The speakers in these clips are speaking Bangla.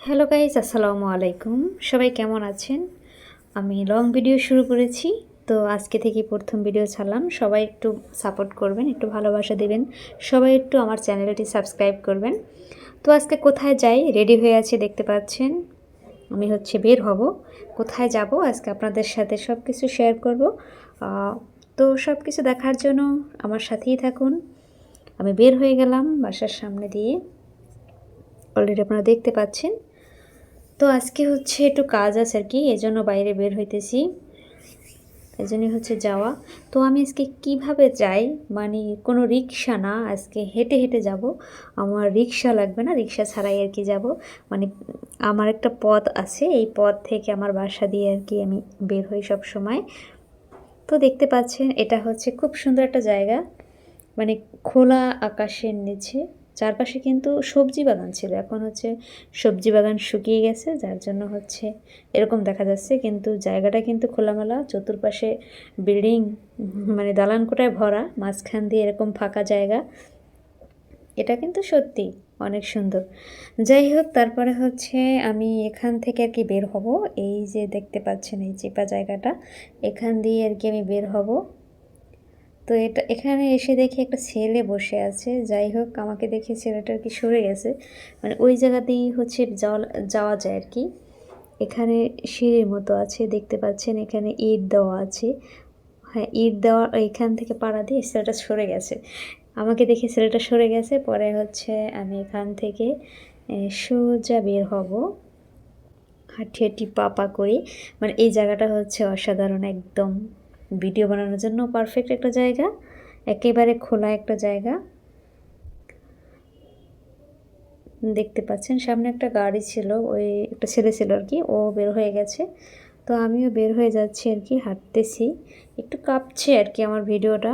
হ্যালো গাইস, আসসালামু আলাইকুম। সবাই কেমন আছেন? আমি লং ভিডিও শুরু করেছি। তো আজকে থেকে প্রথম ভিডিও ছাড়লাম। সবাই একটু সাপোর্ট করবেন, একটু ভালোবাসা দিবেন। সবাই একটু আমার চ্যানেলটি সাবস্ক্রাইব করবেন। তো আজকে কোথায় যাই? রেডি হয়ে আছি, দেখতে পাচ্ছেন। আমি বের হব। কোথায় যাব আজকে আপনাদের সাথে সব কিছু শেয়ার করব। তো সব কিছু দেখার জন্য আমার সাথেই থাকুন। আমি বের হয়ে গেলাম বাসার সামনে দিয়ে। অলরেডি আপনারা দেখতে পাচ্ছেন। তো আজকে একটু কাজ আছে আর কি, এজন্য বাইরে বের হইতেছি। এজন্যই যাওয়া। তো আমি আজকে কিভাবে যাই, মানে কোনো রিক্সা না, আজকে হেঁটে হেঁটে যাব। আমার রিক্সা লাগবে না, রিক্সা ছাড়াই আর কি যাব। মানে আমার একটা পথ আছে, এই পথ থেকে আমার বাসা দিয়ে আর কি আমি বের হই সব সময়। তো দেখতে পাচ্ছেন, এটা খুব সুন্দর একটা জায়গা, মানে খোলা আকাশের নিচে। চারপাশে কিন্তু সবজি বাগান ছিল, এখন সবজি বাগান শুকিয়ে গেছে, যার জন্য এরকম দেখা যাচ্ছে। কিন্তু জায়গাটা কিন্তু খোলামেলা, চতুর্পাশে বিল্ডিং, মানে দালান কোঠায় ভরা, মাঝখান দিয়ে এরকম ফাঁকা জায়গা। এটা কিন্তু সত্যি অনেক সুন্দর। যাই হোক, তারপরে আমি এখান থেকে আর কি বের হব। এই যে দেখতে পাচ্ছেন এই চিপা জায়গাটা, এখান দিয়ে আর কি আমি বের হব। তো এখানে এসে দেখি একটা ছেলে বসে আছে। যাই হোক, আমাকে দেখে ছেলেটা আর কি সরে গেছে, মানে ওই জায়গাতেই যাওয়া যায় আর কি। এখানে সিঁড়ির মতো আছে, দেখতে পাচ্ছেন, এখানে ইট দেওয়া আছে। হ্যাঁ, ইট দেওয়া, এখান থেকে পাড়া দিয়ে ছেলেটা সরে গেছে। আমাকে দেখে ছেলেটা সরে গেছে, পরে আমি এখান থেকে সোজা বের হব, হাঁটি হাঁটি পা পা করে। মানে এই জায়গাটা অসাধারণ, একদম ভিডিও বানানোর জন্য পারফেক্ট একটা জায়গা, একেবারে খোলা একটা জায়গা। দেখতে পাচ্ছেন সামনে একটা গাড়ি ছিল, ওই একটা ছেলে ছিল আর কি, ও বের হয়ে গেছে। তো আমিও বের হয়ে যাচ্ছি আর কি, হাঁটতেছি। একটু কাঁপছে আর কি আমার ভিডিওটা,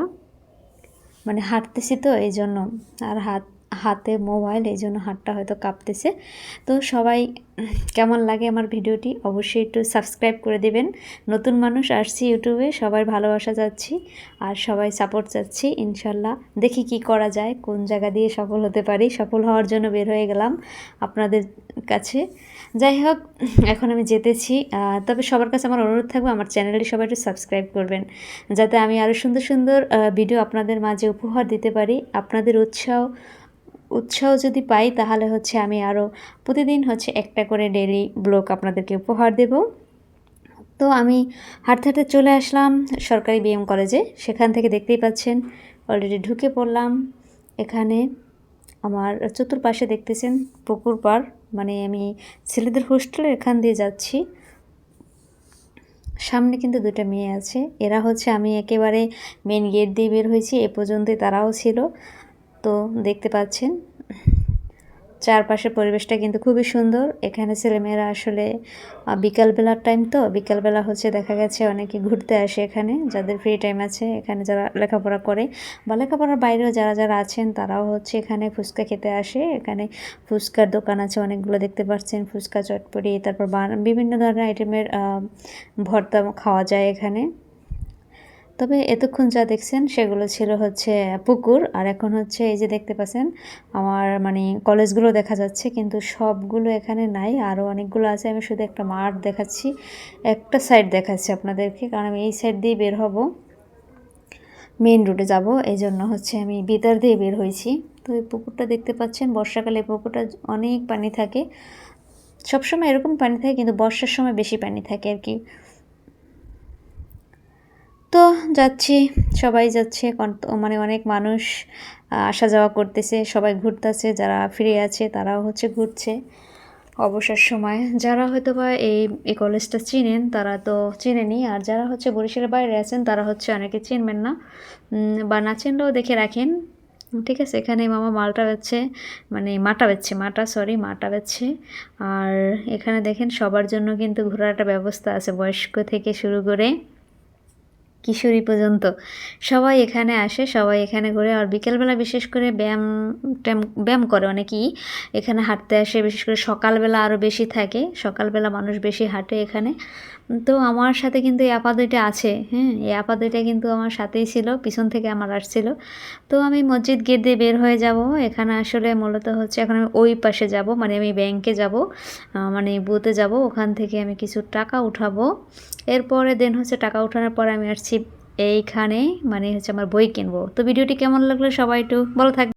মানে হাঁটতেছি তো এই জন্য। আর হাতে মোবাইল, এই জন্য হাতটা হয়তো কাঁপতেছে। তো সবাই কেমন লাগে আমার ভিডিওটি অবশ্যই একটু সাবস্ক্রাইব করে দেবেন। নতুন মানুষ আসছি ইউটিউবে, সবার ভালোবাসা চাচ্ছি আর সবাই সাপোর্ট চাচ্ছি। ইনশাল্লাহ দেখি কি করা যায়, কোন জায়গা দিয়ে সফল হতে পারি। সফল হওয়ার জন্য বের হয়ে গেলাম আপনাদের কাছে। যাই হোক, এখন আমি যেতেছি। তবে সবার কাছে আমার অনুরোধ থাকবে, আমার চ্যানেলটি সবাই একটু সাবস্ক্রাইব করবেন, যাতে আমি আরও সুন্দর সুন্দর ভিডিও আপনাদের মাঝে উপহার দিতে পারি। আপনাদের উৎসাহ যদি পাই, তাহলে আমি আরও প্রতিদিন একটা করে ডেইলি ব্লগ আপনাদেরকে উপহার দেব। তো আমি হাঁটতে হাঁটতে চলে আসলাম সরকারি বিএম কলেজে। সেখান থেকে দেখতেই পাচ্ছেন অলরেডি ঢুকে পড়লাম। এখানে আমার চতুর্পাশে দেখতেছেন পুকুর পাড়, মানে আমি ছেলেদের হোস্টেলের এখান দিয়ে যাচ্ছি। সামনে কিন্তু দুটো মেয়ে আছে, এরা আমি একেবারে মেন গেট দিয়ে বের হয়েছি, এ পর্যন্তই তারাও ছিল। তো দেখতে পাচ্ছেন চারপাশের পরিবেশটা কিন্তু খুবই সুন্দর। এখানে ছেলেমেয়েরা আসলে বিকালবেলার টাইম, তো বিকালবেলা দেখা গেছে অনেকে ঘুরতে আসে এখানে, যাদের ফ্রি টাইম আছে, এখানে যারা লেখাপড়া করে বা লেখাপড়ার বাইরেও যারা যারা আছেন, তারাও এখানে ফুচকা খেতে আসে। এখানে ফুচকার দোকান আছে অনেকগুলো, দেখতে পাচ্ছেন, ফুচকা, চটপটি, তারপর বিভিন্ন ধরনের আইটেমের ভর্তা খাওয়া যায় এখানে। তবে এতক্ষণ যা দেখছেন সেগুলো ছিল পুকুর, আর এখন এই যে দেখতে পাচ্ছেন আমার মানে কলেজগুলো দেখা যাচ্ছে, কিন্তু সবগুলো এখানে নাই, আরও অনেকগুলো আছে। আমি শুধু একটা মাঠ দেখাচ্ছি, একটা সাইড দেখাচ্ছি আপনাদেরকে, কারণ আমি এই সাইড দিয়ে বের হব, মেন রোডে যাব, এই জন্য আমি ভিতর দিয়ে বের হয়েছি। তো এই পুকুরটা দেখতে পাচ্ছেন, বর্ষাকালে পুকুরটা অনেক পানি থাকে, সবসময় এরকম পানি থাকে, কিন্তু বর্ষার সময় বেশি পানি থাকে আর কি। তো যাচ্ছি, সবাই যাচ্ছে, মানে অনেক মানুষ আসা যাওয়া করতেছে, সবাই ঘুরতেছে, যারা ফ্রি আছে তারাও ঘুরছে অবসর সময়। যারা হয়তো বা এই কলেজটা চিনেন তারা তো চিনেনি, আর যারা বরিশালের বাইরে আছেন তারা অনেকে চিনবেন না, বা না চিনলেও দেখে রাখেন। ঠিক আছে, এখানে মামা মালটা বেচছে, মানে মাটা বেচছে। আর এখানে দেখেন সবার জন্য কিন্তু ঘোরার একটা ব্যবস্থা আছে, বয়স্ক থেকে শুরু করে কিশোরী পর্যন্ত সবাই এখানে আসে, সবাই এখানে ঘুরে। আর বিকেলবেলা বিশেষ করে ব্যায়াম করে অনেকেই এখানে হাঁটতে আসে, বিশেষ করে সকালবেলা আরও বেশি থাকে, সকালবেলা মানুষ বেশি হাঁটে এখানে। তো আমার সাথে কিন্তু এই আপা দুইটা আছে, হ্যাঁ, এই আপা দুইটা কিন্তু আমার সাথেই ছিল, পিছন থেকে আমার আসছিল। তো আমি মসজিদ গেট দিয়ে বের হয়ে যাব। এখানে আসলে মূলত হচ্ছে এখন আমি ওই পাশে যাব, মানে আমি ব্যাংকে যাব, মানে বুথে যাব, ওখান থেকে আমি কিছু টাকা উঠাবো। এরপরে দেন হচ্ছে টাকা উঠানোর পরে আমি আসছি এইখানে, মানে হচ্ছে আমার বই কিনবো। তো ভিডিওটি কেমন লাগলো সবাই একটু ভালো থাকবে।